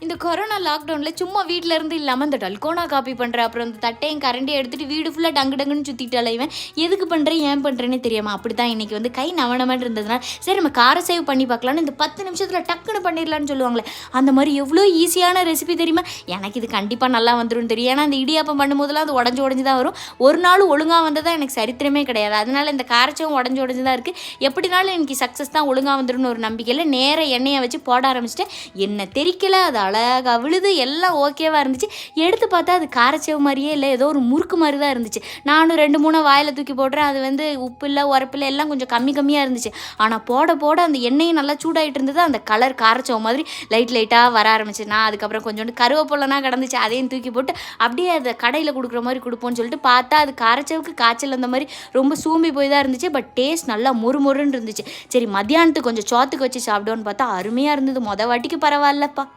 இந்த கொரோனா லாக்டவுனில் சும்மா வீட்டில் இருந்து இல்லாமல் இந்த டல்கோனா காப்பி பண்ணுறேன், அப்புறம் இந்த தட்டையும் கரண்டியை எடுத்துகிட்டு வீடு ஃபுல்லாக டங்கு டங்குன்னு சுற்றிட்டால இவன் எதுக்கு பண்ணுறேன் ஏன் பண்ணுறேன்னு தெரியாமல் அப்படி தான் இன்றைக்கி வந்து கை நவனமாக இருந்ததுனால சரி நம்ம கார சேவ் பண்ணி பார்க்கலான்னு இந்த 10 நிமிஷத்தில் டக்குன்னு பண்ணிடலான்னு சொல்லுவாங்களே அந்த மாதிரி எவ்வளோ ஈஸியான ரெசிபி தெரியுமா. எனக்கு இது கண்டிப்பாக நல்லா வந்துடும் தெரியும். ஏன்னா அந்த இடியாப்பம் பண்ணும்போதெல்லாம் அது உடஞ்சி தான் வரும். ஒரு நாள் ஒழுங்காக வந்ததாக எனக்கு சரித்திரமே கிடையாது. அதனால் இந்த காரச்சவும் உடஞ்சி தான் இருக்குது. எப்படினாலும் எனக்கு சக்ஸஸ் தான், ஒழுங்காக வந்துடும் ஒரு நம்பிக்கையில் நேர எண்ணெயை வச்சு போட ஆரம்பிச்சிட்டேன். என்ன தெரிக்கலை, அது அழகாக விழுது, எல்லாம் ஓகேவாக இருந்துச்சு. எடுத்து பார்த்தா அது காரச்சேவு மாதிரியே இல்லை, ஏதோ ஒரு முறுக்கு மாதிரி தான் இருந்துச்சு. நானும் 2-3 வாயில் தூக்கி போடுறேன். அது வந்து உப்பு இல்லை உரப்பு இல்லை எல்லாம் கொஞ்சம் கம்மியாக இருந்துச்சு. ஆனால் போட போட அந்த எண்ணெயும் நல்லா சூடாகிட்டு இருந்தது. அந்த கலர் காரச்சவு மாதிரி லைட்டாக வர ஆரம்பிச்சு. நான் அதுக்கப்புறம் கொஞ்சோண்டு கருவேப்பிலைனா கிடந்துச்சு, அதையும் தூக்கி போட்டு அப்படியே அதை கடையில் கொடுக்குற மாதிரி கொடுப்போம்னு சொல்லிட்டு பார்த்தா அது காரச்சவுக்கு காய்ச்சல் அந்த மாதிரி ரொம்ப சூம்பி போய் தான் இருந்துச்சு. பட் டேஸ்ட் நல்லா மொறுன்னு இருந்துச்சு. சரி மத்தியானத்துக்கு கொஞ்சம் சோத்துக்கு வச்சு சாப்பிடுவோன்னு பார்த்தா அருமையாக இருந்தது. வாட்டிக்கு பரவாயில்லப்பா.